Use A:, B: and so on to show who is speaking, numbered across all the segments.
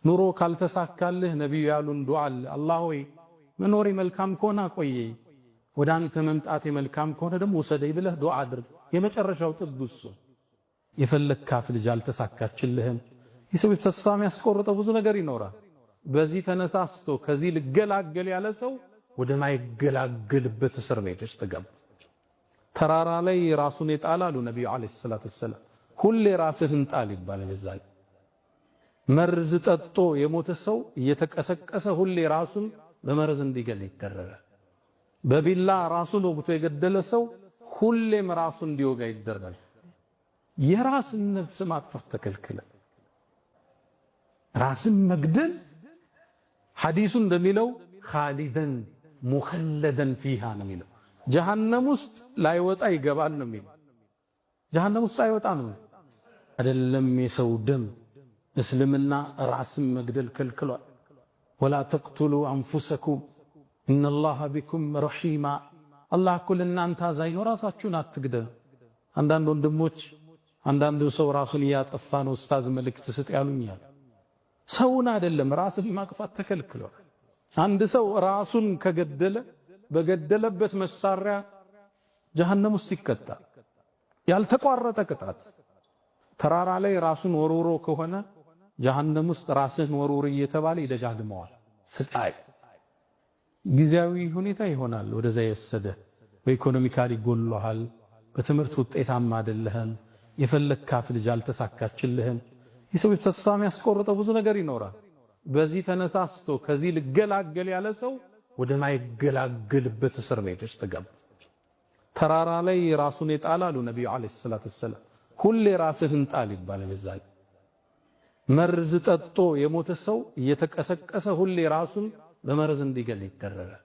A: ኑሮ ካልተሳካልህ ነብዩ ያሉን ዱዓ አለ። አላህ ሆይ መኖሬ መልካም ከሆነ አቆየኝ፣ ወደ አንተ መምጣቴ መልካም ከሆነ ደግሞ ውሰደኝ ብለህ ዱዓ አድርግ። የመጨረሻው ጥግ እሱ። የፈለግካት ልጅ አልተሳካችልህም። የሰው ተስፋ የሚያስቆርጠው ብዙ ነገር ይኖራል። በዚህ ተነሳስቶ ከዚህ ልገላገል ያለ ሰው ወደ ማይገላገልበት እስር ቤት ውስጥ ገባ። ተራራ ላይ ራሱን የጣላሉ ነብዩ አለይሂ ሰላቱ ወሰለም። ሁሌ ራስህን ጣል ይባላል። እዛ መርዝ ጠጦ የሞተ ሰው እየተቀሰቀሰ ሁሌ ራሱን በመርዝ እንዲገል ይደረጋል። በቢላ ራሱን ወግቶ የገደለ ሰው ሁሌም ራሱን እንዲወጋ ይደረጋል። የራስን ነፍስ ማጥፋት ተከልክለ። ራስን መግደል ሐዲሱ እንደሚለው ኻሊደን ሙኸለደን ፊሃ ነው የሚለው። ጀሃነም ውስጥ ላይወጣ ይገባል ነው የሚለው። ጀሃነም ውስጥ አይወጣ ነው አይደለም። የሰው ደም እስልምና ራስን መግደል ከልክሏል። ወላ ተቅቱሉ አንፉሰኩም ኢነላሃ ቢኩም ረሒማ። አላህ እኮ ለእናንተ አዛኝ ነው፣ ራሳችሁን አትግደሉ። አንዳንድ ወንድሞች አንዳንዱ ሰው ራሱን እያጠፋ ነው ኡስታዝ መልእክት ስጥ ያሉኛል። ሰውን አይደለም ራስን ማጥፋት ተከልክሏል። አንድ ሰው ራሱን ከገደለ በገደለበት መሳሪያ ጀሃነም ውስጥ ይቀጣል። ያልተቋረጠ ቅጣት። ተራራ ላይ ራሱን ወርውሮ ከሆነ ጀሃነም ውስጥ ራስህን ወርውር እየተባለ ይደጋግመዋል። ስቃይ ጊዜያዊ ሁኔታ ይሆናል። ወደዛ የወሰደ በኢኮኖሚካሊ ጎልሏል። በትምህርት ውጤታማ አይደለህም። የፈለግካት ልጅ አልተሳካችልህም። የሰው ተስፋ የሚያስቆርጠው ብዙ ነገር ይኖራል። በዚህ ተነሳስቶ ከዚህ ልገላገል ያለ ሰው ወደ ማይገላገልበት እስር ቤት ውስጥ ገባ። ተራራ ላይ ራሱን የጣላሉ ነብዩ አለይሂ ሰላቱ ወሰለም። ሁሌ ራስህን ጣል ይባላል። እዛ መርዝ ጠጦ የሞተ ሰው እየተቀሰቀሰ ሁሌ ራሱን በመርዝ እንዲገል ይደረጋል።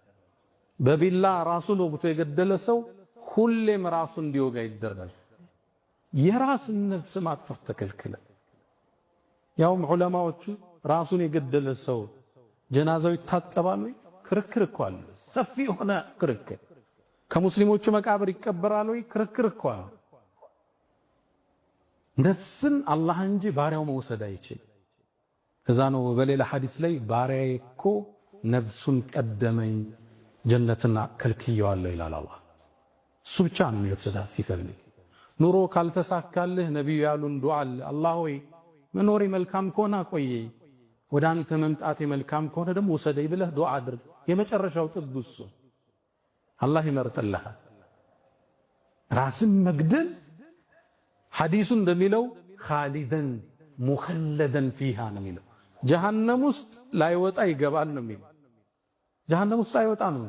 A: በቢላ ራሱን ወግቶ የገደለ ሰው ሁሌም ራሱን እንዲወጋ ይደረጋል። የራስን ነፍስ ማጥፋት ተከልክለ። ያውም ዑለማዎቹ ራሱን የገደለ ሰው ጀናዛው ይታጠባል ወይ? ክርክር እኮ አለ። ሰፊ የሆነ ክርክር። ከሙስሊሞቹ መቃብር ይቀበራል ወይ? ክርክር እኮ አለ። ነፍስን አላህ እንጂ ባሪያው መውሰድ አይችልም። እዛ ነው በሌላ ሐዲስ ላይ ባሪያዬ እኮ ነፍሱን ቀደመኝ ጀነትና ከልክየዋለሁ ይላል አላህ። እሱ ብቻ ነው የሚወስዳት ሲፈልግ። ኑሮ ካልተሳካልህ ነብዩ ያሉን ዱዓ አለ። አላህ ሆይ መኖሬ መልካም ከሆነ አቆየኝ፣ ወደ አንተ መምጣቴ መልካም ከሆነ ደግሞ ውሰደኝ ብለህ ዱዓ አድርግ። የመጨረሻው ጥግ እሱ። አላህ ይመርጥልሃል። ራስን መግደል ሐዲሱ እንደሚለው ኻሊደን ሙኸለደን ፊሃ ነው የሚለው። ጀሃነም ውስጥ ላይወጣ ይገባል ነው የሚለው። ጀሃነም ውስጥ አይወጣ ነው።